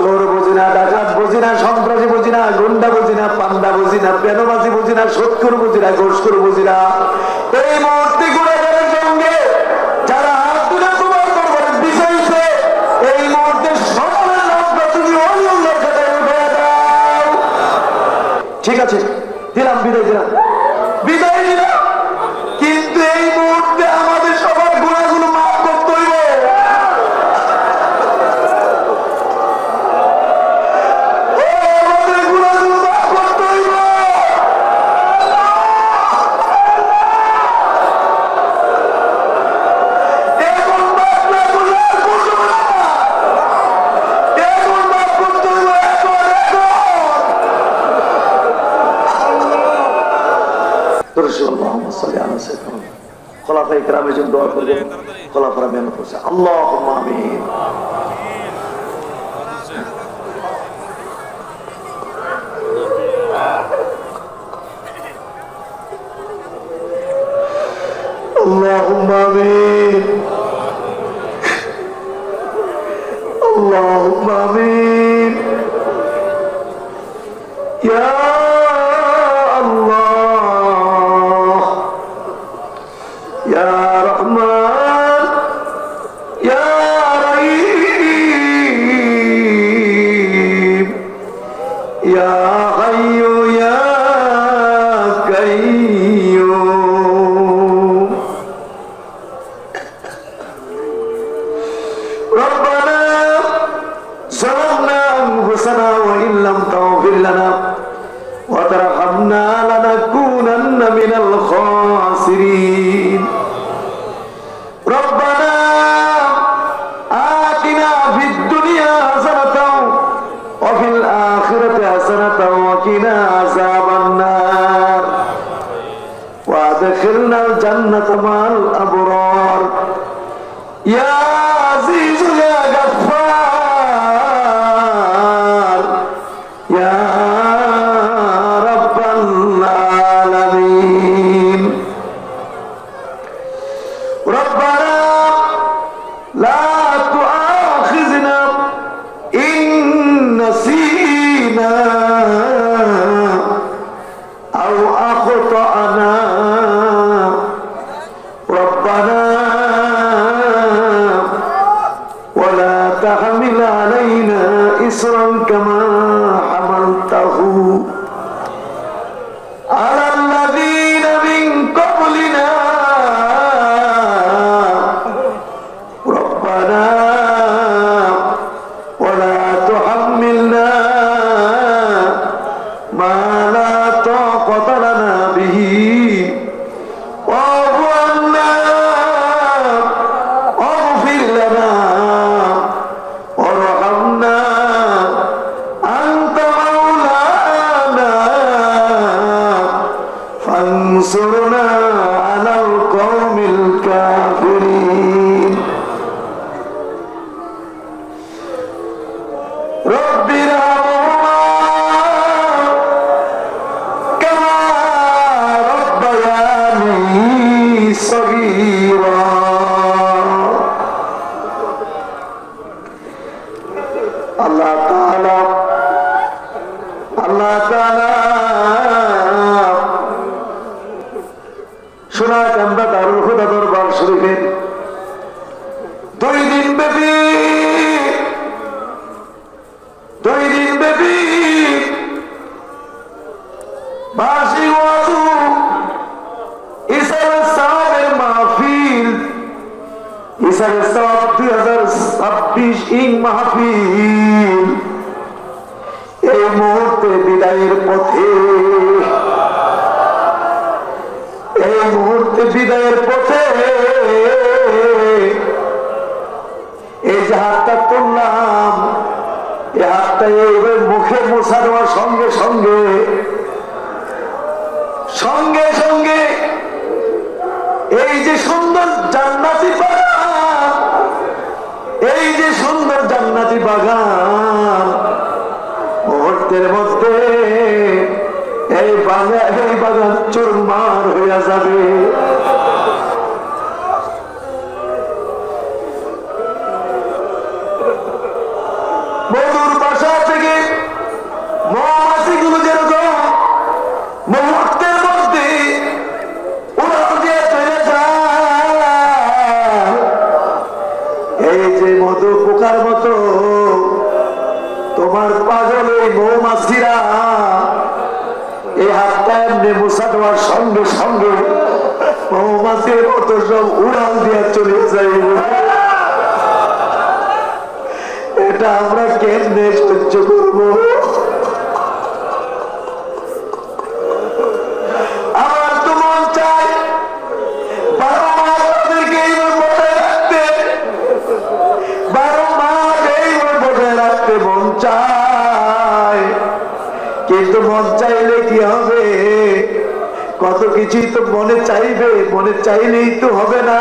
চোর বুঝি না, ডাকাত বুঝি না, সন্ত্রাসী বুঝি না, গুন্ডা বুঝি না, পান্ডা বুঝি না, পেনবাজি বুঝি না, সৎকুর বুঝি না, ঘোষকুর বুঝি না। এই মুহূর্তে গুণাগারের সঙ্গে যারা হাত তুলে তোমার দরবারে বিষয়ছে, এই মুহূর্তে সকলের নামটা তুমি ওই আল্লাহর খাতায় উঠে দাও। ঠিক আছে, দিলাম, বিদায় দিলাম, বিদায় দিলাম। কিন্তু এই মুহূর্তে আমাদের সবার গুণাগুলো মাফ করতে হইবে। খোলাফায়ে কেরামের জন্য দোয়া করবেন। খোলাফারা মেহনত করছে। আল্লাহুম্মা আমিন। আল্লাহুম্মা আমিন। আল্লাহুম্মা আমিন। ইয়া আমার পাগল এই মৌমাছিরা এই হাতটা এমনি মুছা দেওয়ার সঙ্গে সঙ্গে মৌমাছির মতো সব উড়াল দিয়ে চলে যাইব। এটা আমরা কেমনে সহ্য করব? আমার তো মন চাই 12 মাস তাদেরকে এইভাবে বজায় রাখতে, 12 মাস এইভাবে বজায় রাখতে মন চায়। কিন্তু মন চাইলে কি হবে? কত কিছুই তো মনে চাইবে, মনে চাইলেই তো হবে না।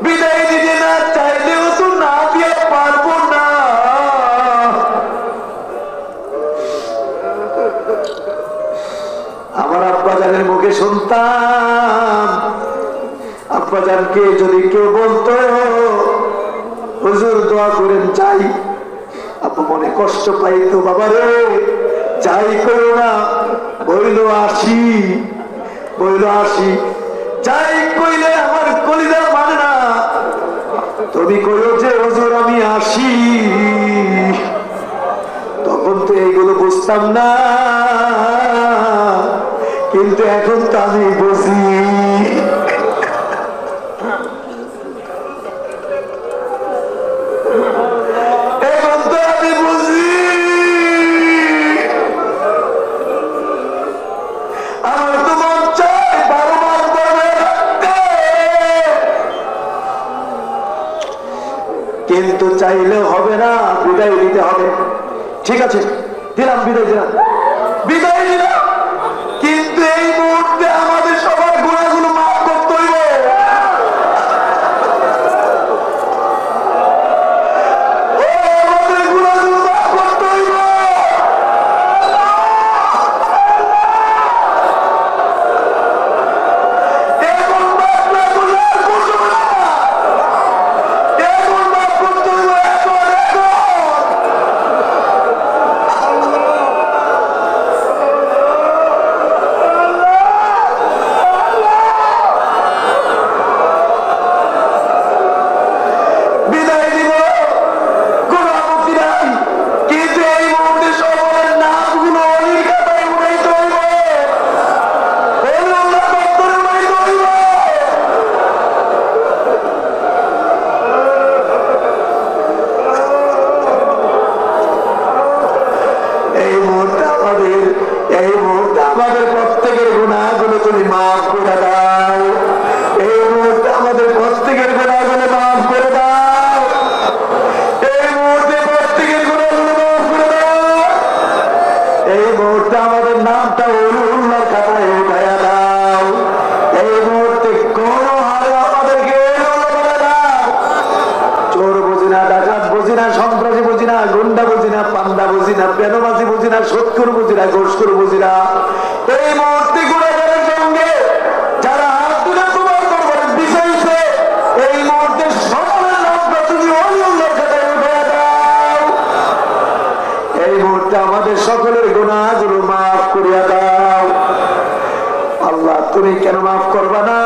বিদায় দিতে না চাইলেও তো না দিয়ে পারবো না। আমার আব্বাজানের মুখে শুনতাম, আব্বাজানকে যদি কেউ বলতো হুজুর দোয়া করেন চাই, আপু মনে কষ্ট পাইতো, বাবা রে যাই করো না বইল আসি, বইল আসি, যাই কইলে আমার কলিজা মানে না, তুমি কইও যে হুজুর আমি আসি। তখন তো এইগুলো বুঝতাম না, কিন্তু এখন তো আমি বুঝি। এখন তো আমি বুঝি আমার তো মন চায় 12 মাস বজায় রাখতে, কিন্তু চাইলে হবে না, বিদায় দিতে হবে। ঠিক আছে দিলাম, বিদায় দিলাম, বিদায় দিলাম, কিন্তু এই মুহূর্তে আমাদের সবার গুণাগুলো মাফ করতে হইব। আমাদের গুণাগুলো মাফ করতে হইব। এখন মাফ না করলে আর করতে হবে না। এখন মাফ করতে হইব, এখন এখন। বিদায় দিব, কোন আপত্তি নাই, কিন্তু এই মুহূর্তে সকলের নামগুলো অলির খাতায় উঠাইতে হইব, অলিউল্লাহ দপ্তরে উঠাইতে হইব। এই মুহূর্তে আমাদের প্রত্যেকের গুনাহগুলো তুমি মাফ করে দাও। এই মুহূর্তে আমাদের প্রত্যেকের গুনাহগুলো মাফ করে দাও। এই মুহূর্তে প্রত্যেকের গুনাহগুলো মাফ করে দাও। এই মুহূর্তে আমাদের নামটা অলিউল্লাহর খাতায় উঠাইয়া দাও। এই মুহূর্তে কোন হারে আমাদেরকে অলিউল্লাহ করে দাও। চোর বুঝি না, ডাকাত বুঝি না, সন্ত্রাসী বুঝি না, গুন্ডা বুঝি না, পান্ডা বুঝি না, পেনবাজি বুঝি না, সৎকুর বুঝি না, ঘোষকুর বুঝি না। এই মুহূর্তে গুনাহগারের সঙ্গে যারা হাত তুলে তোমার দরবারে বিষাইছে, এই মুহূর্তে সকলের নামটা তুমি অলিউল্লাহর খাতায় উঠাইয়া দাও। এই মুহূর্তে আমাদের সকলের গুনাহগুলো মাফ করিয়া দাও। আল্লাহ তুমি কেন মাফ করবা না?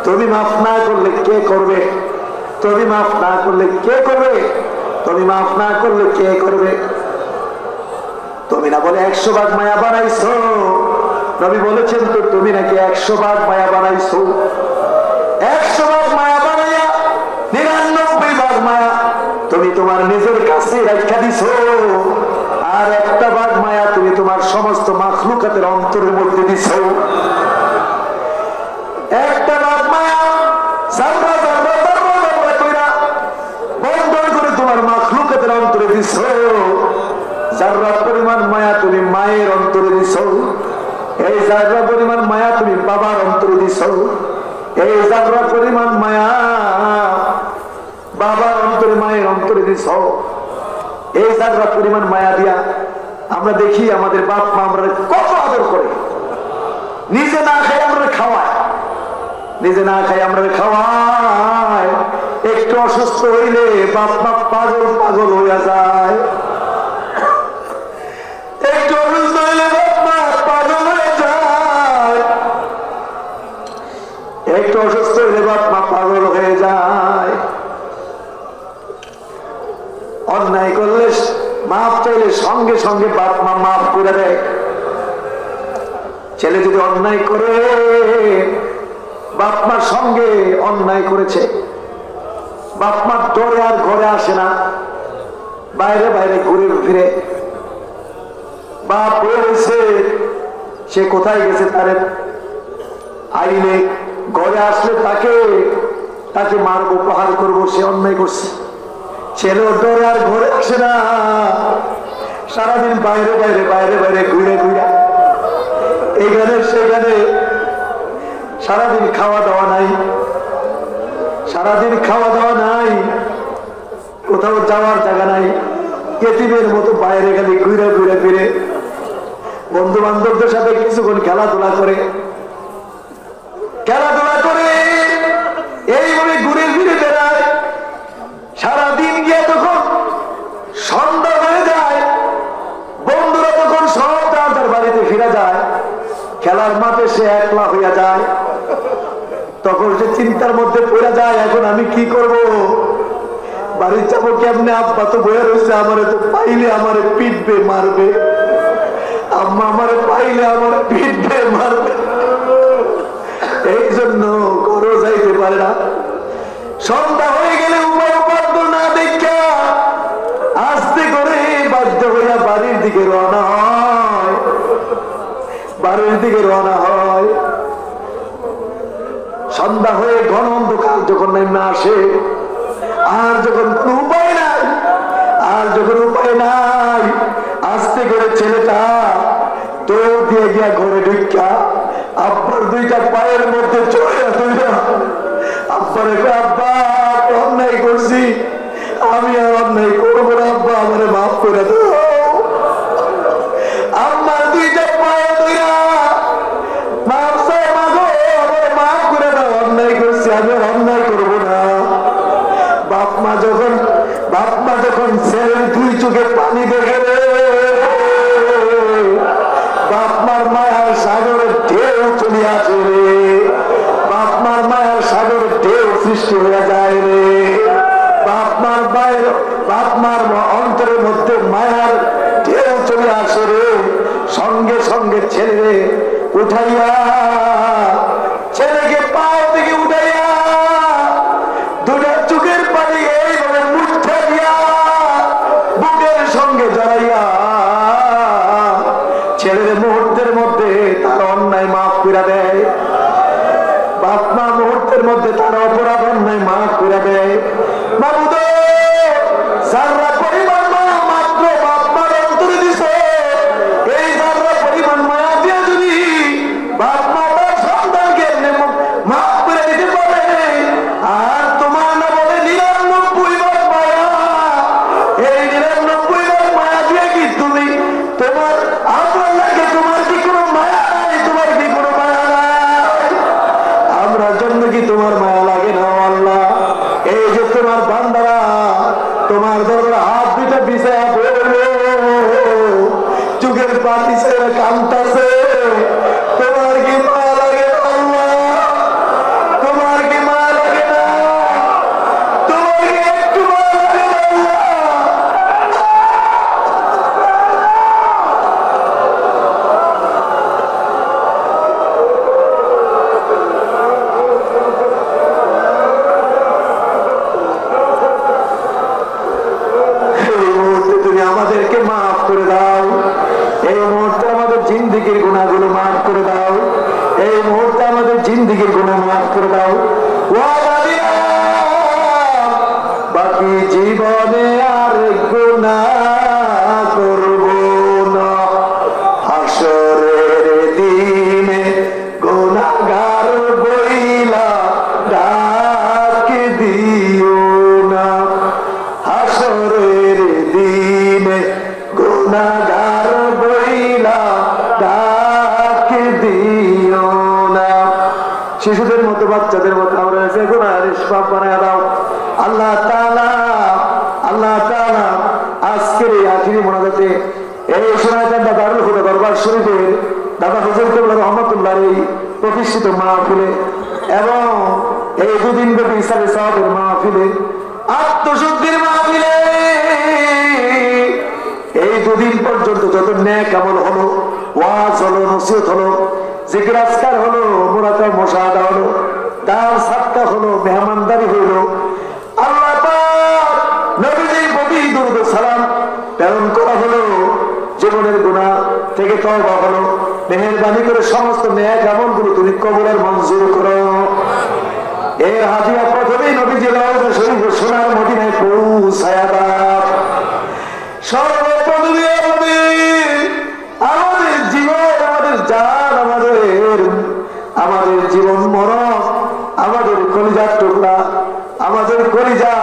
তুমি মাফ না করলে কে করবে? তুমি মাফ না করলে কে করবে? তুমি মাফ না করলে কে করবে? তুমি না বলে 100 ভাগ মায়া বানাইছো? নবী বলেছেন তো তুমি নাকি 100 ভাগ মায়া বানাইছো। 100 ভাগ মায়া বানাইয়া 99 ভাগ মায়া তুমি তোমার নিজের কাছে রাখা দিছো, আর 1 ভাগ মায়া তুমি তোমার সমস্ত মাখলুকাতের অন্তরের মধ্যে দিছো। 1 ভাগ মায়া জাররা জাররা জাররা জাররা কইরা বন্ধন করে তোমার মাখলুকাতের অন্তরে দিছো। জাররা পরিমাণ মায়া তুমি মায়ের অন্তরে দিছো। এই জাররা পরিমাণ মায়া তুমি বাবার অন্তরে দিছো। এই জাররা পরিমাণ মায়া বাবার অন্তরে মায়ের অন্তরে দিছো। এই জাররা পরিমাণ মায়া দিয়া আমরা দেখি আমাদের বাপ মা আমরা কত আদর করে। নিজে না খাই আমরা খাওয়ায়, নিজে না খাই আমরা খাওয়ায়। একটু অসুস্থ হইলে বাপ মা পাগল পাগল হইয়া যায়। একটু অসুস্থ হইলে বাপ মা পাগল হয়ে যায়। একটু অসুস্থ হইলে বাপ মা পাগল হয়ে যায়। সঙ্গে বাপ মা মাফ করে দেয়। ছেলে যদি অন্যায় করে, বাপ মার সঙ্গে অন্যায় করেছে, বাপ মার ডরে আর ঘরে আসে না, বাইরে বাইরে ঘুরে ফিরে, বাপ বলেছে সে কোথায় গেছে তার আইনে, ঘরে আসলে তাকে মারবো, প্রহার করবো, সে অন্যায় করছে। ছেলে ডরে আর ঘরে আসে না, সারাদিন বাইরে বাইরে বাইরে বাইরে ঘুরে ঘুরে এখানে সেখানে, সারাদিন খাওয়া দাওয়া নাই, সারাদিন খাওয়া দাওয়া নাই, কোথাও যাওয়ার জায়গা নাই, এতিমের মতো বাইরে খালি ঘুরে ঘুরে ফিরে, বন্ধু বান্ধবদের সাথে কিছুক্ষণ খেলাধুলা করে এইভাবে ঘুরে ফিরে বেড়ায়। সারাদিন গিয়ে তখন সন্ধ্যা হয়ে যায়, বন্ধুরা তখন সব তার বাড়িতে ফিরে যায়, খেলার মাঠে সে একলা হইয়া যায়। তখন সে চিন্তার মধ্যে পড়ে যায়, এখন আমি কি করব, বাড়ি যাবো কেমনে? আব্বা তো বয়ে রয়েছে, আমারে তো পাইলে আমারে পিটবে মারবে, আম্মা আমারে পাইলে আমার পিটবে মারবে, এই জন্য ঘরও যাইতে পারে না। সন্ধ্যা হয়ে গেলে উপায় উপাদ্য না দেখা আস্তে করে বাধ্য হইয়া বাড়ির দিকে রওনা হয়, বাড়ির দিকে রওনা হয়। সন্ধ্যা হয়ে ঘন অন্ধকার যখন নেমে আসে, আর যখন কোনো উপায় নাই, আস্তে করে ছেলেটা দৌড় দিয়ে গিয়া ঘরে ঢুকা আব্বার দুইটা পায়ের মধ্যে চড়ে ধইরা আব্বারে, আব্বা অন্যায় করছি, আমি আর অন্যায় করবো না, আব্বা আমারে মাফ করে দাও। আম্মার দুইটা পায়ে ধইরা মাফ চাই, মাগো আমারে মাফ করে দাও, অন্যায় করছি, আমি আর অন্যায় করবো না। বাপ মা যখন ছেলের দুই চোখে পানি দেখে, বাপ মার মায়ার সাগরের ঢেউ চলে আসে রে, বাপ মার মায়ার সাগরের ঢেউ সৃষ্টি হয়ে যায় রে, বাপ মার অন্তরের মধ্যে মায়ার ঢেউ চলে আসে রে। সঙ্গে সঙ্গে ছেলে উঠাইয়া, ছেলেকে পাও থেকে উঠাইয়া দুটা চোখের পানি এইভাবে মুঠা দিয়া বুকের সঙ্গে জড়াইয়া ছেলের মুহূর্তের মধ্যে তার অন্যায় মাফ করে দেয়। বাপ মা মুহূর্তের মধ্যে তার অপরাধ অন্যায় মাফ করে দেয়। বাবুদ যারা পরিমাণ মায়া মাত্র বাপ মার অন্তরে দিছে, এই যারা পরিমাণ মায়া দিয়ে যদি বাপ মা তার সন্তানকে মাফ করে দিতে পারে, আর তোমার না বলে 99 ভাগ মায়া, এই 99 ভাগ মায়া দিয়ে কি তুমি তোমার আপনার লাগে, তোমার কি কোনো মায়া নাই? তোমার কি কোনো মায়া নাই? আমরা জন্য কি তোমার মায়া লাগে না? আল্লাহ, এই যে তোমার বান্দারা তোমার দরবারে হাত দুইটা বিছায়া পড়লো, চোখের পানি ছেড়ে কাঁদতাছে, তোমার কি মায়া লাগে না? আল্লাহ, তোমার কি মায়া লাগে না? তোমার কি একটু মায়া লাগে না? আল্লাহ, তুমি আমাদেরকে মাফ করে দাও, এই মুহূর্তে আমাদের জিন্দিগির গুনাহগুলো মাফ করে দাও, এই মুহূর্তে আমাদের জিন্দিগির গুনাহ মাফ করে দাও। বাকি জীবনে আর গুনাহ করব না, হাসরের দিনে গুনাহগার বইলা ডাক দিও না, হাসরের দিনে গুনাহগার বইলা ডাক দিও না। শিশুদের মতো, বাচ্চাদের মতো আমরা এসে গুনাহের নিষ্পাপ বানায় দাও। আল্লাহ তাআলা আজকের এই আখিরি মোনাজাতে এই সোনাইকান্দা দারুল হুদা দরবার শরীফের দাদা হুজুর কেবলা রহমাতুল্লাহর এই প্রতিষ্ঠিত মাহফিলে এবং এই দুদিন ব্যাপী ইসালে সাহাবের মাহফিলে, আত্মশুদ্ধির মাহফিলে, এই দীর্ঘদিন পর্যন্ত যত নেক আমল হলো, ওয়াজ হলো, নসিহত হলো, জিকির আজকার হলো, মুরাকাবা মুশাহাদা হলো, দান সাদকা হলো, মেহমানদারি হলো, আল্লাহ পাক নবীজির প্রতি দরুদ ও সালাম প্রেরণ করা হলো, জীবনের গুনাহ থেকে তওবা হলো, মেহেরবানি করে সমস্ত নেক আমলগুলো তুমি কবুল আর মঞ্জুর করো। এর হাদিয়া প্রথমেই নবীজি রওজা শরীফ সোনার মদিনায় পৌঁছায়া দাও। সর্বপ্রথমে আমাদের জীবন, আমাদের জান, আমাদের জীবন মরণ, আমাদের কলিজার টুকরা, আমাদের কলিজা,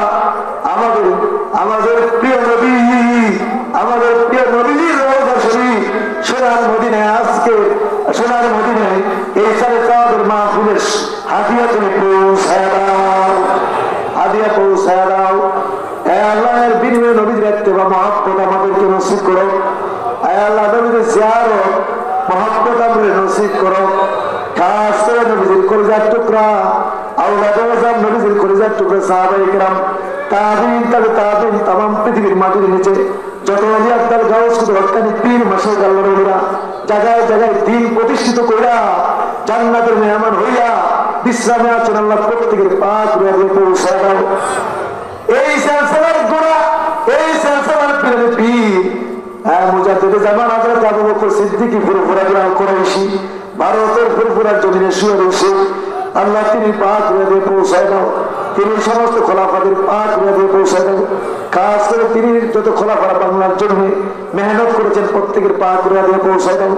আমাদের প্রিয় নবী, আমাদের প্রিয় নবীজির রওজা শরীফ সোনার মদিনায়, আজকে সোনার মদিনায় এই সাড়ে চাঁদের মাহফিলের হাদিয়া তুমি পৌঁছায়া দাও, হাদিয়া পৌঁছায়া দাও। আল্লাহর বিনিময়ে নবীর ইত্তেবা মহব্বত আমাদেরকে নসিব করো। আল্লাহ নবীর জিয়ারত মহব্বত আমাদের নসিব করো। খাস করে নবীর কলিজার টুকরা, আওলাদ আযম নবীর কলিজার টুকরা সাহাবায়ে কেরাম, তাবিঈন, তাবিঈন, तमाम পৃথিবীর মাটির নিচে যত ওলি আল্লাহর গাউস কুতুব হক্কানি পীর মাশাআল্লাহ আল্লাহর ওলিরা জায়গায় জায়গায় দ্বীন প্রতিষ্ঠিত কইরা জান্নাতের মেহমান হইয়া বিশ্রামে আছেন, আল্লাহ প্রত্যেকের পাক রুহে পৌঁছায় দাও। এই সিলসিলার গোড়া, এই সিলসিলার পীরের পীর মুজাদ্দিদে জামান হযরত আবু বকর সিদ্দিকী ফুরফুরা কুরাইশি, ভারতের ফুরফুরার জমিনে শুয়ে রয়েছে। আল্লাহ তিনি পাক রুহে পৌঁছায় দাও, তিনি সমস্ত খোলাফাদের পাক রুহে পৌঁছায় দাও। খাস করে তিনি যত খোলাফারা বাংলার জন্য মেহনত করেছেন প্রত্যেকের পাক রুহে পৌঁছায় দাও।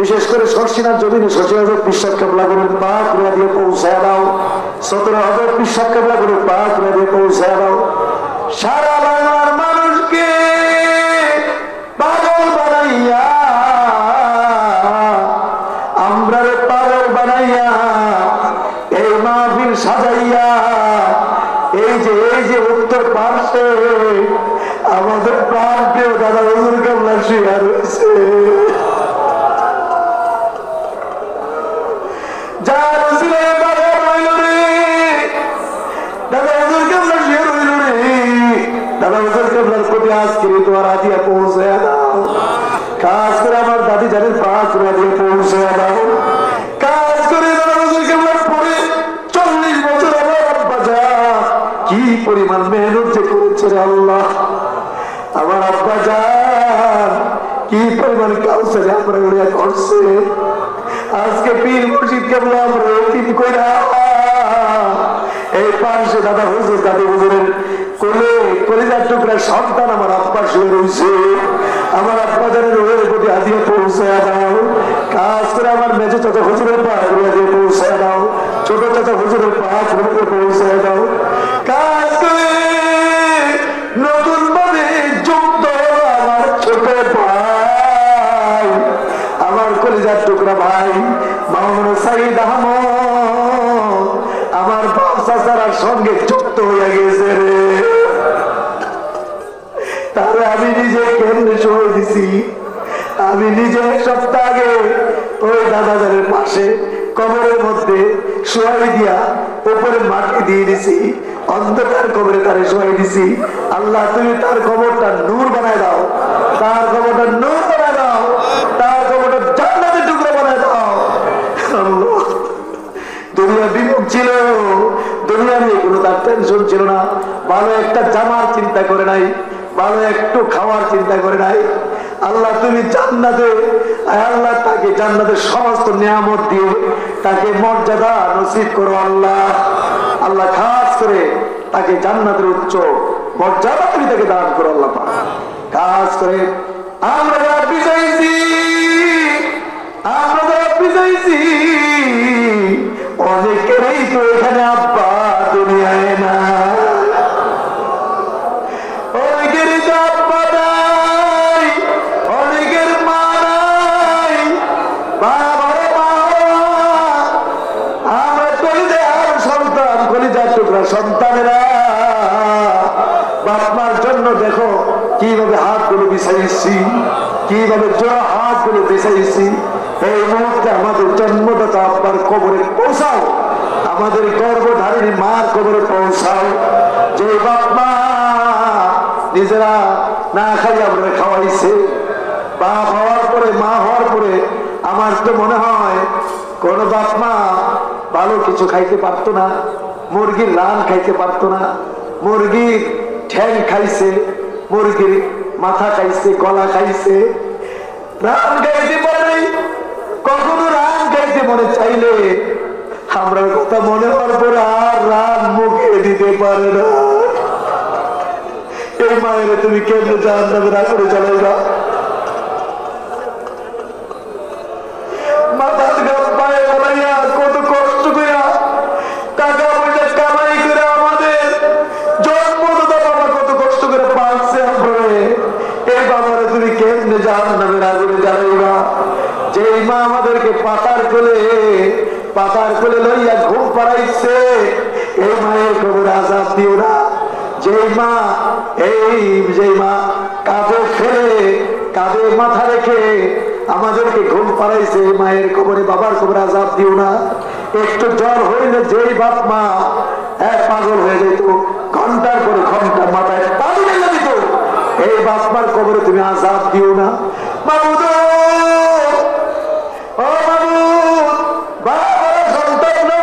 বিশেষ করে শর্ষিনার জমিনে শশী হযরত বিশ্বাস কেবলা গুরুর পাক রুহে পৌঁছায় দাও। 17,000 বিশ্বাস কেবলা গুরুর পাক রুহে পৌঁছায় দাও। সারা বাংলার মানুষকে পাগল বানাইয়া, আমরা পাগল বানাইয়া এই মাহফিল সাজাইয়া, এই যে উত্তর পার্শ্বে আমাদের প্রাণ প্রিয় দাদা হুজুর কেবলা শুয়ে রয়েছে। যার উসিলায় বাজার হইল রে, দাদা হুজুর কেবলা শুয়ে রইল রে, দাদা হুজুর কেবলার প্রতি আজকে তোমার হাদিয়া পৌঁছায়া দাও। খাস করে আমার দাদি জানের পাক হাদিয়া পৌঁছায়া দাও। কাজ করে দাদা হুজুর কেবলার পরে 40 বছর আমার আব্বা জান কি পরিমাণ মেহনত যে করেছে রে আল্লাহ, আমার আব্বা জান কি পরিমাণ কাউসারে আমরা উড়িয়া করছে। আজকে পীর মুর্শিদ কেবলা আমরা এতিম কইরা এই পাশে দাদা হুজুর, দাদি হুজুরের কোলে কলিজার টুকরা সন্তান আমার আব্বা শুয়ে রয়েছে। আমার আব্বা জানের রোহের প্রতি হাদিয়া পৌঁছায়া দাও। কাজ করে আমার মেজো চাচা হুজুরের পাক রুহে পৌঁছায়া দাও, ছোট চাচা হুজুরের পাক রুহে পৌঁছায়া দাও। কাজ করে নতুন ভাবে যুক্ত আমার ছোট ভাই, আমার কলিজার টুকরা ভাই মাওলানা সাইদ আহমদ আমার বাপ চাচার সঙ্গে যুক্ত হইয়া গেছে রে। তাহলে আমি নিজে কেন্দ্রে সময় দিছি, আমি নিজে 1 সপ্তাহ আগে ওই দাদাজানের পাশে কবরের মধ্যে শোয়াই দিয়া উপরে মাটি দিয়ে দিছি, অন্ধকার কবরে তারে শোয়াই দিছি। আল্লাহ তুমি তার কবরটা নূর বানায় দাও, তার কবরটা নূর বানায় দাও, তার কবরটা জান্নাতের টুকরো বানায় দাও। আল্লাহ দুনিয়া বিমুখ ছিল, দুনিয়া নিয়ে কোনো তার টেনশন ছিল না, ভালো একটা জামার চিন্তা করে নাই, ভালো একটু খাওয়ার চিন্তা করে নাই। আল্লাহ তুমি জান্নাতে, আল্লাহ তাকে জান্নাতের সমস্ত নিয়ামত দিয়ে তাকে মর্যাদা নসিব করো আল্লাহ। আল্লাহ খাস করে তাকে জান্নাতের উচ্চ মর্যাদা তুমি তাকে দান করো আল্লাহ। খাস করে আমরা যারা বিজয়ীছি, আমরা যারা বিজয়ীছি অনেকেরই তো এখানে আব্বা দুনিয়ায় না, অনেকেরই তো আব্বা নাই, অনেকের মা নাই, বাবারে মা। আমরা কলিজার সন্তান, কলিজার টুকরা সন্তানেরা বাপমার জন্য দেখো কিভাবে হাতগুলো বিছাইছি, কিভাবে জোড়া হাতগুলো বিছাইছি। এই মুহূর্তে আমাদের জন্মদাতা আব্বার কবরে পৌঁছাও, আমাদের গর্ভধারিণী মার কবরে পৌঁছাও। যে বাপ মা নিজেরা না খাই আমরা খাওয়াইছে, কোন বাপ মা ভালো কিছু খাইতে পারতো না, মুরগির রান খাইতে পারতো না, মুরগির ঠ্যাং খাইছে, মুরগির মাথা খাইছে, গলা খাইছে, রান খাইতে পারে। কখনো রান খাইতে মনে চাইলে আমরা কথা মনে হওয়ার পর আর রান মুখে দিতে পারে না। এই মায়ের তুমি কেমনে জাহান্নামে না করে চালাইবা? মাথার গাম পায়ে বলাইয়া কত কষ্ট করিয়া টাকা পয়সা কামাই করে আমাদের জন্মদাতা বাবা কত কষ্ট করে পাচ্ছে আপনারে। এই বাবারে তুমি কেমনে জাহান্নামে না করে চালাইবা? যেই মা আমাদেরকে পাতার কোলে লইয়া ঘুম পাড়াইছে, এই মায়ের কবরে আযাব দিও না। যেই মা কাঁধে ফেলে কাঁধে মাথা রেখে আমাদেরকে ঘুম পাড়াইছে, এই মায়ের কবরে বাবার কবরে আযাব দিও না। একটু জ্বর হইলে যেই বাপ মা পাগল হয়ে যেত, ঘন্টার পরে ঘন্টা মাথায় পানি লেগে দিত, এই বাপ মার কবরে তুমি আযাব দিও না। মাবুদ, ও মাবুদ, বাবার সন্তান না,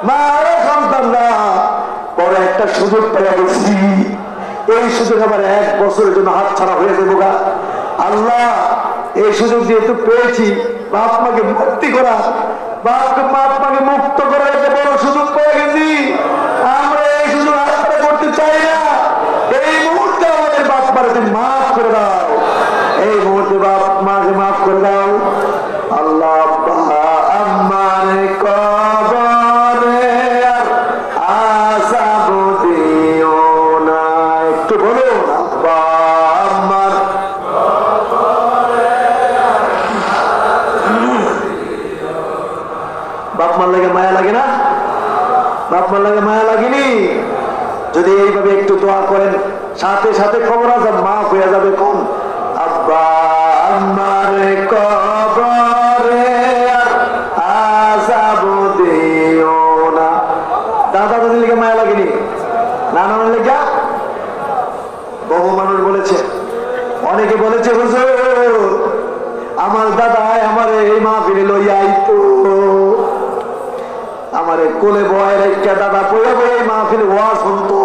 মার সন্তান না, বড় একটা সুযোগ পেয়ে গেছি, এই সুযোগ আবার 1 বছরের জন্য হাত ছাড়া হয়ে যাবো গা। আল্লাহ, এই সুযোগ যেহেতু পেয়েছি, বাপ মাকে মুক্তি করা, বাপ মাকে মুক্ত করা একটা বড় সুযোগ পেয়ে গেছি। আমরা এই সুযোগ হাতছাড়া করতে চাই না। এই মুহূর্তে আমাদের বাপ মাকে তুমি মাফ করে দাও, এই মুহূর্তে বাপ মাকে মাফ করে দাও। আল্লাহ আমার কবরে আযাব দিও না, একটু বলুন আব্বা আমার বাপ মার লাগে মায়া লাগে না? বাপ মার লাগে মায়া লাগেনি? যদি এইভাবে একটু দোয়া করেন, সাথে সাথে খবর আযাব মাফ হয়ে যাবে। কোন আব্বা আমার কবরে আযাব দিও না। দাদা দাদির লেগে মায়া লাগেনি? নানার লেগে? বহু মানুষ বলেছে, অনেকে বলেছে হুজুর আমার দাদাই আমার এই মাহফিলে লইয়া আইতো, আমার কোলে বয়ের একটা দাদা বয়ে বয়ে মাহফিলে ওয়াজ শুনতো,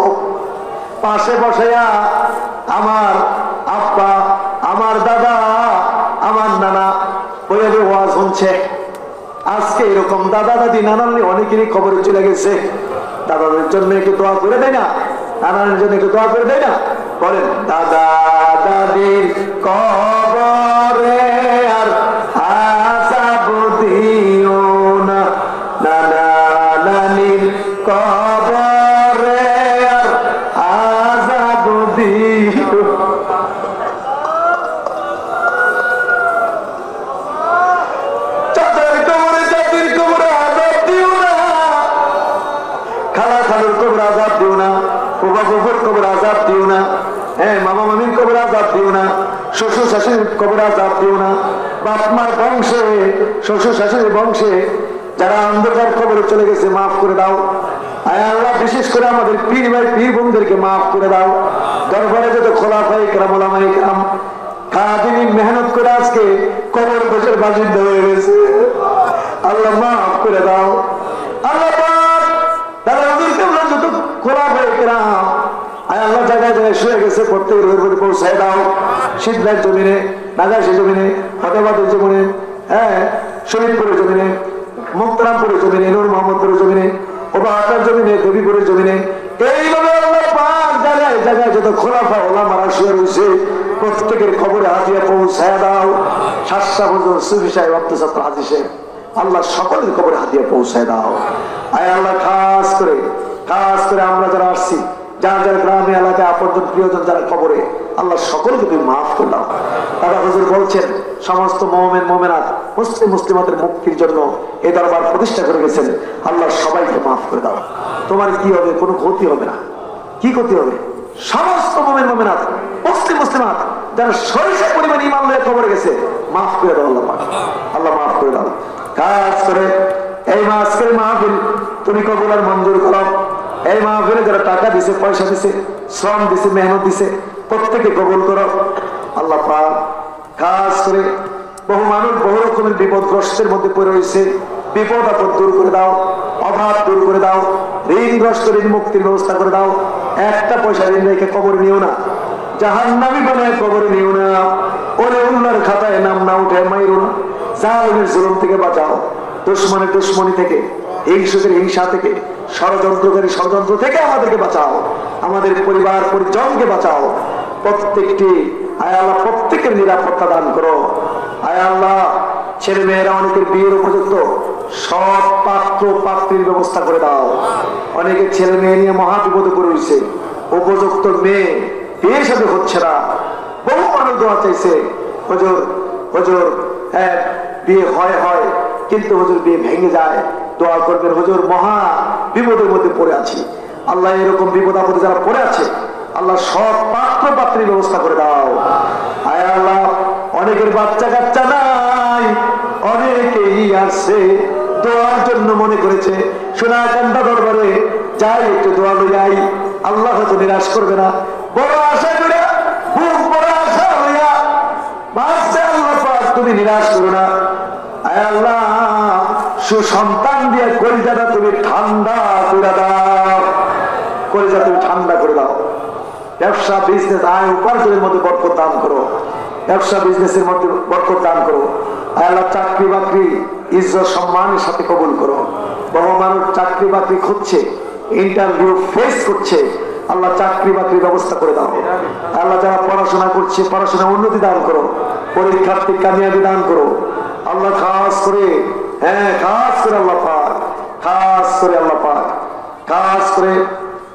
পাশে বসাইয়া আমার আব্বা আমার দাদা আমার নানা বয়ে বয়ে ওয়াজ শুনছে। আজকে এরকম দাদা দাদি নানার অনেকেরই খবরে চলে গেছে। দাদাদের জন্য একটু দোয়া করে দেয় না? নানার জন্য একটু দোয়া করে দেয় না? বলেন, দাদা দাদির কবরে আর আযাব দিও না, নানা নানির কবরে আর আযাব দিও। চাচার কবরে চাচির কবরে আযাব দিও না, খালা খালুর কবরে আযাব দিও না, বাবা বাবুর কবরে আযাব দিও না, মামা মামির কবরে আযাব দিও না, শ্বশুর শাশুড়ির কবরে আযাব দিও না, বাপ মার বংশে শ্বশুর শাশুড়ির বংশে যারা অন্ধকার কবরে চলে গেছে মাফ করে দাও। আয় আল্লাহ, বিশেষ করে আমাদের পীর ভাই পীর বোনদেরকে মাফ করে দাও। দরবারে যত খোলাফায়ে কেরাম ওলামায়ে কেরাম সারাদিন মেহনত করে আজকে কবর বসের বাসিন্দা হয়ে গেছে, আল্লাহ মাফ করে দাও। আল্লাহ পাক দাদা হুজুর কেবলা যত খোলাফায়ে কেরাম আয় আল্লাহ জায়গায় জায়গায় শুয়ে গেছে, প্রত্যেকের ঘরে ঘরে পৌঁছায় দাও। শীতলার জমিনে, নাগাশি জমিনে, ফতেবাদের জমিনে, শরীফপুরের জমিনে, মুক্তারামপুরের জমিনে, নূর মোহাম্মদপুরের জমিনে, ওবাহাটার জমিনে, দেবীপুরের জমিনে, এইভাবে আল্লাহ পাক জায়গায় জায়গায় যত খোলাফা ওলামারা শুয়ে রয়েছে প্রত্যেকের খবরে হাতিয়া পৌঁছায় দাও। শাস্তা হুজুর, সুফি সাহেব, আব্দুল সাত্তার হাজী সাহেব, আল্লাহ সকলের খবরে হাতিয়া পৌঁছায় দাও। আয় আল্লাহ, খাস করে আমরা যারা আসছি, যার যার গ্রামে এলাকায় আপনজন প্রিয়জন যারা খবরে, আল্লাহ সকলকে তুমি মাফ করে দাও। দাদা হুজুর বলছেন সমস্ত মুমিন মুমিনাত মুসলিম মুসলিমাতের মুক্তির জন্য এই দরবার প্রতিষ্ঠা করে গেছেন, আল্লাহ সবাইকে মাফ করে দাও। তোমার কি হবে? কোনো ক্ষতি হবে না। কি ক্ষতি হবে? সমস্ত মুমিন মুমিনাত মুসলিম মুসলিমাত যারা সরিষা পরিমাণ ঈমান লয়ে খবরে গেছে, মাফ করে দাও আল্লাহ পাক, আল্লাহ মাফ করে দাও। কাজ করে এই আজকের মাহফিল তুমি কবুল আর মঞ্জুর করো। এই মাহফিলে যারা টাকা দিছে, পয়সা দিছে, শ্রম দিছে, মেহনত দিছে, প্রত্যেকে কবুল করো আল্লাহ পাক। খাস করে বহু মানুষ বহু রকমের বিপদগ্রস্তের মধ্যে পড়ে রয়েছে, বিপদ আপদ দূর করে দাও, অভাব দূর করে দাও, ঋণগ্রস্ত ঋণ মুক্তির ব্যবস্থা করে দাও। একটা পয়সা ঋণ রেখে কবর নিও না, জাহান্নামী বানায় কবর নিও না, ওরে উল্লার খাতায় নাম না উঠে মাইরো না। জালিমের জুলুম থেকে বাঁচাও, দুশমনের দুশমনি থেকে, হিংসুকের হিংসা থেকে, ষড়যন্ত্রকারী ষড়যন্ত্র থেকে আমাদেরকে বাঁচাও, আমাদের পরিবার পরিজনকে বাঁচাও। প্রত্যেকটি আয় আল্লাহ প্রত্যেকের নিরাপত্তা দান করো। আয় আল্লাহ ছেলে মেয়েরা অনেকের বিয়ের উপযুক্ত সব পাত্র পাত্রীর ব্যবস্থা করে দাও। অনেকে ছেলে মেয়ে নিয়ে মহা বিপদে পড়ে রয়েছে, উপযুক্ত মেয়ে বিয়ে সাথে হচ্ছে না। বহু মানুষ দোয়া চাইছে, হুজুর হুজুর হ্যাঁ বিয়ে হয় হয় কিন্তু হুজুর বিয়ে ভেঙে যায়, দোয়া করবেন হুজুর মহা বিপদের মধ্যে পড়ে আছি। আল্লাহ এরকম বিপদ আপদে যারা পড়ে আছে আল্লাহ সব পাত্র পাত্রীর ব্যবস্থা করে দাও। আয় আল্লাহ অনেকের বাচ্চা কাচ্চা নাই, অনেকেই আসছে দোয়ার জন্য মনে করেছে সোনাকান্দা দরবারে যাই একটু দোয়া লইয়াই, আল্লাহ হয়তো নিরাশ করবে না। বড় আশা করে বুক বড় আশা হইয়া বাচ্চা আল্লাহ পাক তুমি নিরাশ করো না। আয় আল্লাহ সুসন্তান দিয়ে কলিজাটা তুমি ঠান্ডা করে দাও, কলিজা তুমি ঠান্ডা করে দাও। ব্যবসা বিজনেস আয় উপার্জনের মধ্যে বরকত দান করো, ব্যবসা বিজনেসের মধ্যে বরকত দান করো। আল্লাহ চাকরি বাকরি ইজ্জত সম্মানের সাথে কবুল করো। বহু মানুষ চাকরি বাকরি খুঁজছে, ইন্টারভিউ ফেস করছে, আল্লাহ চাকরি বাকরির ব্যবস্থা করে দাও। আল্লাহ যারা পড়াশোনা করছে পড়াশোনা উন্নতি দান করো, পরীক্ষার্থী কামিয়াবি দান করো। আল্লাহ খাস করে খাস করে আল্লাহ পাক, খাস করে আল্লাহ পাক, খাস করে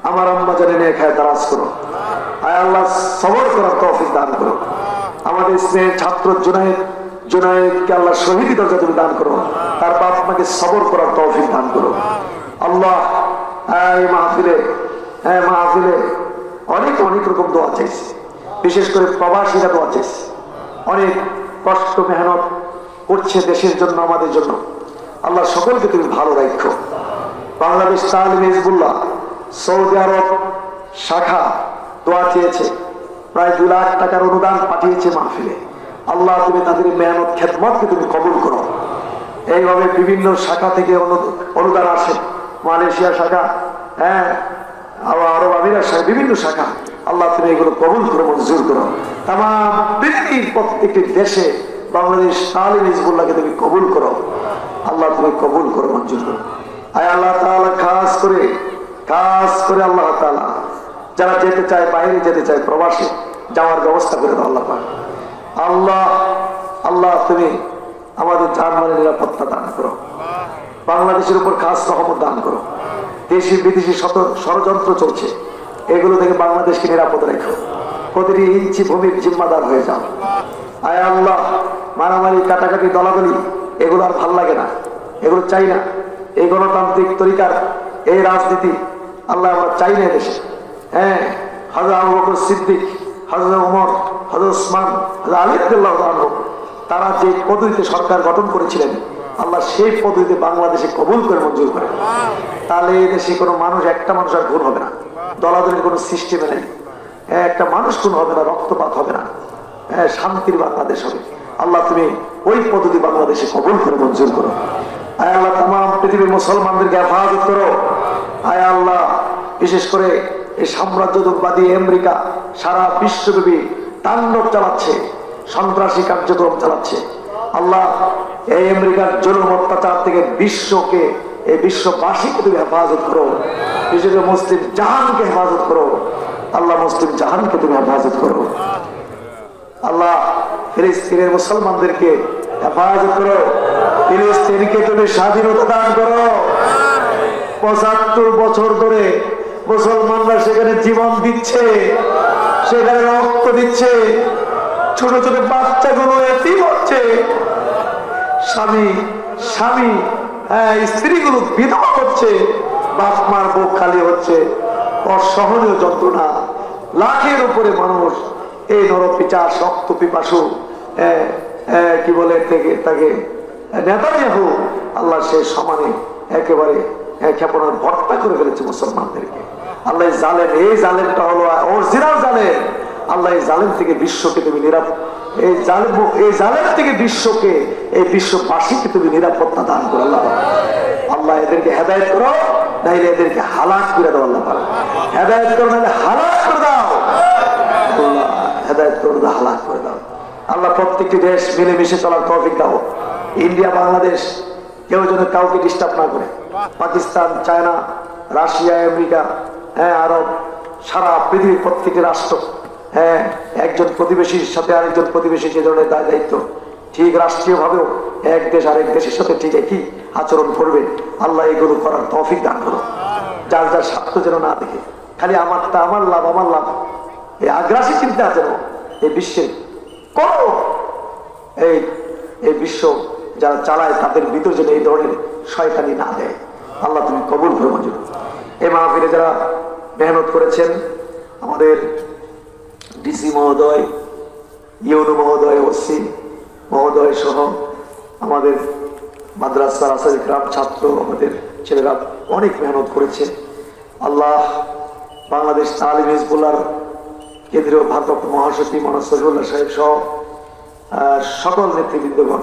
আমার আম্মা জানে নিয়ে খায় দারাজ করো। আয় আল্লাহ সবর করার তৌফিক দান করো। আমাদের স্নেহের ছাত্র জুনায়েদকে আল্লাহ শহীদ দরজা তুমি দান করো, তার বাপ মাকে সবর করার তৌফিক দান করো। আল্লাহ এই মাহফিলে অনেক অনেক রকম দোয়া চাইছে, বিশেষ করে প্রবাসীরা দোয়া চাইছে, অনেক কষ্ট মেহনত করছে দেশের জন্য আমাদের জন্য। আল্লাহ সকলকে তুমি ভালো রাখো। বাংলাদেশ তালিম হিজবুল্লাহ সৌদি আরব শাখা দোয়া চেয়েছে, প্রায় 2 লাখ টাকার অনুদান পাঠিয়েছে মাহফিলে। আল্লাহ তুমি তাদের মেহনত খেদমতকে তুমি কবুল করো। এইভাবে বিভিন্ন শাখা থেকে অনুদান আসে, মালয়েশিয়া শাখা, আরব আমিরাত শাখা, বিভিন্ন শাখা। আল্লাহ তুমি এগুলো কবুল করো, মঞ্জুর করো। তাম পৃথিবীর প্রত্যেকটি দেশে বাংলাদেশ তালিম হিজবুল্লাহকে তুমি কবুল করো। আল্লাহ তুমি কবুল করো, মঞ্জুর করো। আয় আল্লাহ তাআলা খাস করে আল্লাহ তাআলা যারা যেতে চায়, বাইরে যেতে চায়, প্রবাসে যাওয়ার ব্যবস্থা করে দাও আল্লাহ পাক। আল্লাহ তুমি আমাদের জানমালের নিরাপত্তা দান করো, বাংলাদেশের উপর খাস রহমত দান করো। দেশি বিদেশি ষড়যন্ত্র চলছে, এগুলো থেকে বাংলাদেশকে নিরাপদ রেখো। প্রতিটি ইঞ্চি ভূমির জিম্মাদার হয়ে যাও। আয় আল্লাহ মারামারি কাটাকাটি দলাদলি এগুলো আর ভাল লাগে না, এগুলো চাই না। এই গণতান্ত্রিক তরিকার এই রাজনীতি আল্লাহ আমরা চাই না দেশে। হযরত আবু বকর সিদ্দিক, হযরত ওমর, হযরত ওসমান, হযরত আলী রাদিয়াল্লাহু আনহু তারা যে পদ্ধতিতে সরকার গঠন করেছিলেন আল্লাহ সেই পদ্ধতিতে বাংলাদেশে কবুল করে মঞ্জুর করে। তাহলে এই দেশে কোনো মানুষ, একটা মানুষ আর খুন হবে না, দলাদলের কোনো সিস্টেমে নেই, একটা মানুষ খুন হবে না, রক্তপাত হবে না, শান্তির বাংলাদেশ হবে। আল্লাহ তুমি ওই পদ্ধতি বাংলাদেশে কবুল করে মঞ্জুর করো। আয় আল্লাহ তামাম পৃথিবীর মুসলমানদেরকে হেফাজত করো। আয় আল্লাহ বিশেষ করে এই সাম্রাজ্যবাদী আমেরিকা সারা বিশ্বব্যাপী তাণ্ডব চালাচ্ছে, সন্ত্রাসী কার্যক্রম চালাচ্ছে। আল্লাহ এই আমেরিকার জুলুম অত্যাচার থেকে বিশ্বকে, এই বিশ্ববাসীকে তুমি হেফাজত করো, বিশেষ করে মুসলিম জাহানকে হেফাজত করো। আল্লাহ মুসলিম জাহানকে তুমি হেফাজত করো। আল্লাহ ফিলিস্তিনের মুসলমানদেরকে হেফাজত করো, ফিলিস্তিনকে তুমি স্বাধীনতা দান করো। 75 বছর ধরে মুসলমানরা সেখানে জীবন দিচ্ছে, সেখানে রক্ত দিচ্ছে, ছোট ছোট বাচ্চাগুলো এতিম হচ্ছে, স্বামী স্ত্রীগুলো বিধবা হচ্ছে, বাপ মার বুক খালি হচ্ছে, অসহনীয় যন্ত্রণা। লাখের উপরে মানুষ এই নরপিচাস রক্ত পিপাসু কি বলে তাকে নেতানিয়াহু আল্লাহ সে সমানে একেবারে ক্ষেপণার ভর্তা করে ফেলেছে মুসলমানদেরকে। আল্লাহ জালেম, এই জালেমটা হলো অরিজিনাল জালেম। আল্লাহ এই জালেম থেকে বিশ্বকে তুমি এই জালের থেকে বিশ্বকে, এই বিশ্ববাসীকে তুমি নিরাপত্তা দান করো আল্লাহ। আল্লাহ এদেরকে হেদায়েত করো, নাইলে এদেরকে হালাক করে দাও আল্লাহ। হেদায়েত করো, নাইলে হালাক করে দাও আল্লাহ। হেদায়েত করে দাও, হালাক করে দাও আল্লাহ। প্রত্যেকটি দেশ মিলেমিশে চলার তৌফিক দাও। ইন্ডিয়া, বাংলাদেশ কেউ যেন কাউকে ডিস্টার্ব না করে। পাকিস্তান, চায়না, রাশিয়া, আমেরিকা, আরব, সারা পৃথিবীর প্রত্যেকটি রাষ্ট্র, একজন প্রতিবেশীর সাথে আরেকজন প্রতিবেশী যে ধরনের দায়িত্ব, ঠিক রাষ্ট্রীয় ভাবেও এক দেশ আরেক দেশের সাথে ঠিক একই আচরণ করবে। আল্লাহ এগুলো করার তৌফিক দান করো। যার যার স্বার্থ যেন না দেখে, খালি আমারটা, আমার লাভ, আমার লাভ, এই আগ্রাসী চিন্তা যেন এই বিশ্বের কোন এই বিশ্ব যারা চালায় তাদের ভিতর যেন এই ধরনের শয়তানি না দেয়। আল্লাহ তুমি কবুল করো মঞ্জুর। এই মাহফিলে যারা মেহনত করেছেন, আমাদের ডিসি মহোদয়, ইউনো মহোদয়, ওসি মহোদয় সহ আমাদের মাদ্রাসার আসারি গ্রাম ছাত্র, আমাদের ছেলেরা অনেক মেহনত করেছে। আল্লাহ বাংলাদেশ তালিম হিজবুল্লাহর কেন্দ্রীয় ভারপ্রাপ্ত মহাসচিব মনোজ সফিউল্লাহ সাহেব সহ সকল নেতৃবৃন্দগণ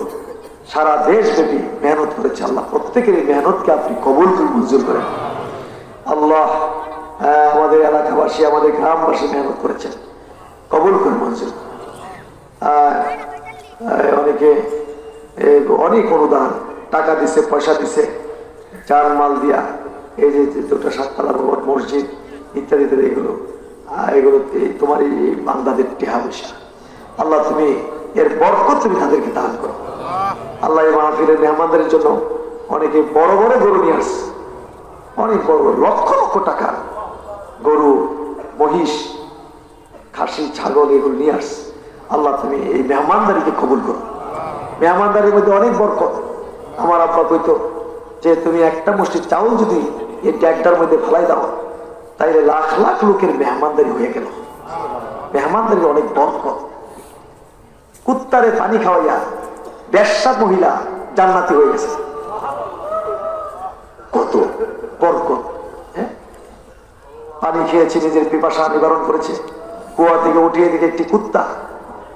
সারা দেশব্যাপী মেহনত করেছে। আল্লাহ প্রত্যেকের এই মেহনতকে আপনি কবুল করে মঞ্জুর করেন আল্লাহ। আমাদের এলাকাবাসী, আমাদের গ্রামবাসী মেহনত করেছেন, কবুল করে মঞ্জুর। অনেকে অনেক অনুদান, টাকা দিছে, পয়সা দিছে, চাল মাল দিয়া এই যে দুটা সাততলা ভবন, মসজিদ ইত্যাদি ইত্যাদি, এগুলো তোমার এই বান্দাদের টেহা পয়সা। আল্লাহ তুমি এর বরকত তুমি তাদেরকে দান করো আল্লাহ। এই মাহফিলের মেহমানদের জন্য অনেকে বড় বড় গরু নিয়ে আসছে, অনেক বড় বড় লক্ষ লক্ষ টাকা গরু, মহিষ, খাসি, ছাগল এগুলো নিয়ে আসছে। আল্লাহ তুমি এই মেহমানদারিকে কবুল করো। মেহমানদারির মধ্যে অনেক বরকত। আমার আব্বা কইতো যে তুমি একটা মুষ্টি চাউল যদি এই ট্যাগটার মধ্যে ফেলাই দাও, তাইলে লাখ লাখ লোকের মেহমানদারি হয়ে গেল। মেহমানদারি অনেক বরকত। কুত্তারে পানি খাওয়াইয়া বেশ্যা মহিলা জান্নাতি হয়ে গেছে, কত বরকত। পানি খেয়েছে, নিজের পিপাসা নিবারণ করেছে। কুয়া থেকে উঠিয়ে দিকে একটি কুত্তা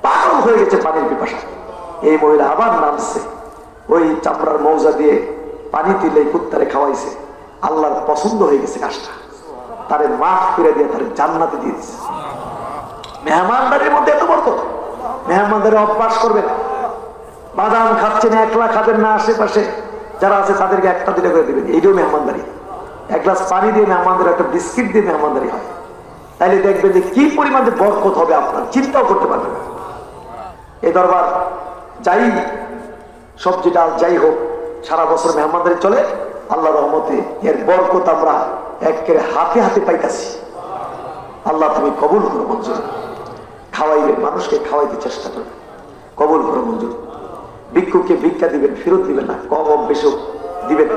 পাগল হয়ে গেছে পানির পিপাসা। এই মহিলা আবার নামছে, ওই চামড়ার মৌজা দিয়ে পানি তুলে কুত্তারে খাওয়াইছে। আল্লাহর পছন্দ হয়ে গেছে কাজটা, তারে মাফ করে দিয়ে তারে জান্নাতে দিয়ে দিচ্ছে। মেহমানদারির মধ্যে এত বরকত। মেহমানদারি অভ্যাস করবেন। বাদাম খাচ্ছেন, একলা খাবেন না, আশেপাশে যারা আছে তাদেরকে একটা দুটা করে দিবেন, এইটাও মেহমানদারি। এক গ্লাস পানি দিয়ে মেহমানদারি, একটা বিস্কিট দিয়ে মেহমানদারি হয়, তাইলে দেখবেন যে কি পরিমাণ যে বরকত হবে আপনার চিন্তাও করতে পারবেন। এই দরবার যাই সবজি ডাল যাই হোক, সারা বছর মেহমানদারি চলে। আল্লাহ রহমতে এর বরকত আমরা একেবারে হাতে হাতে পাইতেছি। আল্লাহ তুমি কবুল করো মঞ্জুর। খাওয়াইবেন, মানুষকে খাওয়াইতে চেষ্টা করবেন, কবুল করো মঞ্জুর। ভিক্ষুককে ভিক্ষা দিবেন, ফেরত দিবেন না, কম বেশি দিবেন।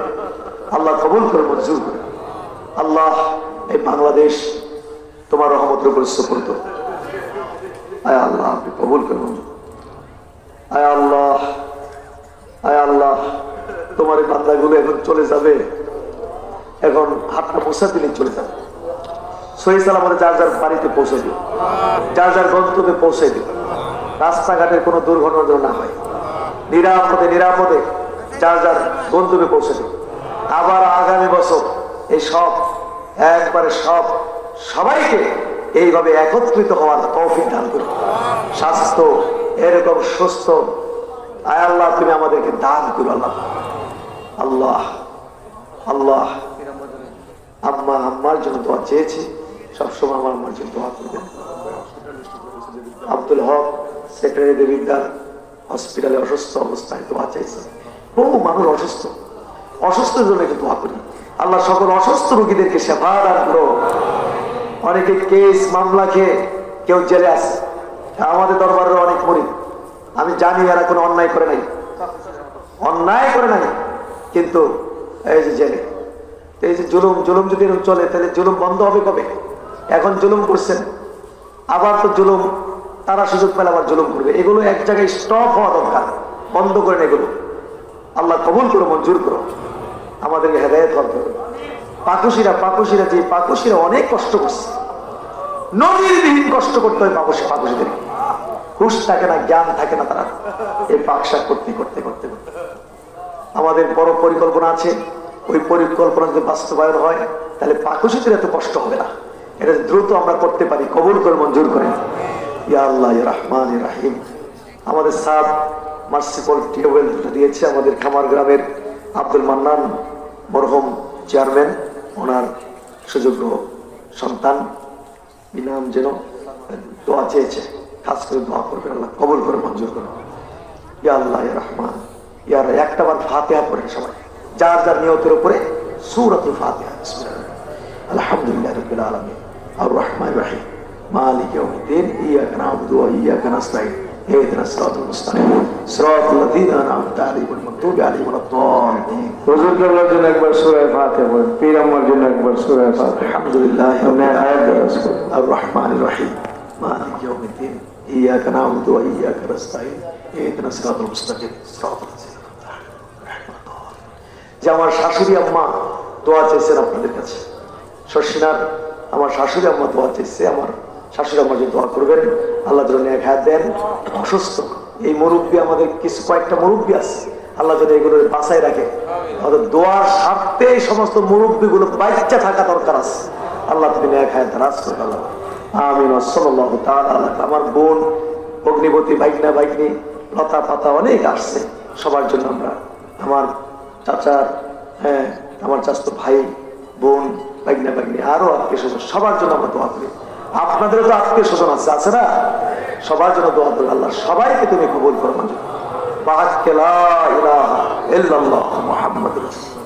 আল্লাহ কবুল করে মঞ্জুর করে। আল্লাহ এই বাংলাদেশ তোমার রহমতের উপর সুপর্দ। আয় আল্লাহ আপনি কবুল করে মঞ্জুর। আয় আল্লাহ, আয় আল্লাহ তোমার এই বান্দাগুলো এখন চলে যাবে, এখন হাতটা পোষা দিলে চলে যাবে। সহি সালামতে যার যার বাড়িতে পৌঁছে দিও, যার যার গন্তব্যে পৌঁছে দিও। রাস্তাঘাটের কোনো দুর্ঘটনা যেন না হয়। নিরাপদে নিরাপদে যার যার গন্তব্যে পৌঁছে দিও। আবার আগামী বছর এই সব একবারে সবাইকে এইভাবে একত্রিত হওয়ার তৌফিক দান করো। স্বাস্থ্য এরকম সুস্থ আয় আল্লাহ তুমি আমাদেরকে দান করো আল্লাহ। আল্লাহ আল্লাহ আম্মার জন্য দোয়া চেয়েছি, সবসময় আমার আম্মার জন্য দোয়া করবেন। আব্দুল হক সেক্রেটারি দেবিদ্দার হসপিটালে অসুস্থ অবস্থায় দোয়া চাইছে। বহু মানুষ অসুস্থের জন্য একটু দোয়া করি। আল্লাহ সকল অসুস্থ রোগীদেরকে সেবা দান করো। অনেকে কেস মামলা খেয়ে কেউ জেলে আছে, আমাদের দরবারের অনেক মরিদ। আমি জানি এরা কোনো অন্যায় করে নাই, কিন্তু এই যে জেলে, এই যে জুলুম যদি এরকম চলে তাহলে জুলুম বন্ধ হবে কবে? এখন জুলুম করছেন, আবার তো জুলুম তারা সুযোগ পেলে আবার জুলুম করবে। এগুলো এক জায়গায় স্টপ হওয়া দরকার, বন্ধ করেন এগুলো। আল্লাহ কবুল করো, মঞ্জুর করো, আমাদেরকে হেদায়েত করতে হবে। পাকুশিরা অনেক কষ্ট করছে, নদীর বিহীন কষ্ট করতে হয় পাকুশিদের। হুশ থাকে না, জ্ঞান থাকে না, তারা এই পাকশাক করতে করতে করতে করতে আমাদের বড় পরিকল্পনা আছে। ওই পরিকল্পনা যদি বাস্তবায়ন হয় তাহলে পাকশিতের এত কষ্ট হবে না। এটা দ্রুত আমরা করতে পারি, কবুল করে মঞ্জুর করেন। ইয়া আল্লাহ ইয়া রহমান ইয়া রহিম। আমাদের সাব মার্সিপল টিউবওয়েল দিয়েছে আমাদের খামার গ্রামের আব্দুল মান্নান মরহুম চেয়ারম্যান, ওনার সুযোগ্য সন্তান ইনাম যেন দোয়া চেয়েছে, খাস করে দোয়া করবেন, আল্লাহ কবুল করে মঞ্জুর করুন। ইয়া আল্লাহ ইয়া রহমান ইয়া রাহিম। একটাবার ফাতিহা পড়েন সবাই, যার যার নিয়তের উপরে সূরাতুল ফাতিহা। বিসমিল্লাহ, আলহামদুলিল্লাহি রাব্বিল আলামিন, আর রহমানির রহিম, মালিকি ইয়াউমিদ্দিন, ইয়াকা না'বুদু ওয়া ইয়াকা নাস্তাঈন, ইহদিনাস সিরাতাল মুস্তাকিম, সিরাতাল লাযীনা আন'আমতা আলাইহিম গায়রিল মাগদুবি আলাইহিম ওয়ালাদ-দাল্লিন। হুজুর কেবলার জন্য একবার সূরা ফাতিহা পড়েন, পীর আম্মার জন্য একবার সূরা ফাতিহা। আলহামদুলিল্লাহি রাব্বিল আলামিন, আর রহমানির রহিম, মালিকি ইয়াউমিদ্দিন, ইয়াকা না'বুদু ওয়া ইয়াকা নাস্তাঈন, ইহদিনাস সিরাতাল মুস্তাকিম, সিরাতাল লাযীনা আন'আমতা আলাইহিম ওয়ালাদ-দাল্লিন। যে আমার শাশুড়ি আম্মা দোয়া চাইছেন আপনাদের কাছে, শর্ষিনার আমার শাশুড়ি আম্মা দোয়া চাইছে, আমার শাশুড়ি আম্মা যে দোয়া করবেন, আল্লাহ যেন নেক হায়াত দেন। অসুস্থ এই মুরব্বী, আমাদের কিছু কয়েকটা মুরব্বী আছে, আল্লাহ যেন এগুলো বাঁচায় রাখে। আমাদের দোয়ার স্বার্থে এই সমস্ত মুরব্বী গুলো বাচ্চা থাকা দরকার আছে। আল্লাহ তুমি নেক হায়াত রাজ করে আল্লাহ আমিন। সাল্লাল্লাহু তাআলা আলাইহি। আমার বোন অগ্নিবতী, বাইকনা বাইকনি, লতা পাতা অনেক আসছে, সবার জন্য আমরা, আমার চাচার, হ্যাঁ আমার চাচাতো ভাই বোন, বাইকনা বাইকনি, আরো আত্মীয় স্বজন, সবার জন্য আমরা দোয়া করি। আপনাদেরও তো আত্মীয় স্বজন আছে, আছে না? সবার জন্য দোয়া করি। আল্লাহ সবাইকে তুমি কবুল করো। বাহাক্কে লা ইলাহা ইল্লাল্লাহ মুহাম্মাদুর রাসূলুল্লাহ।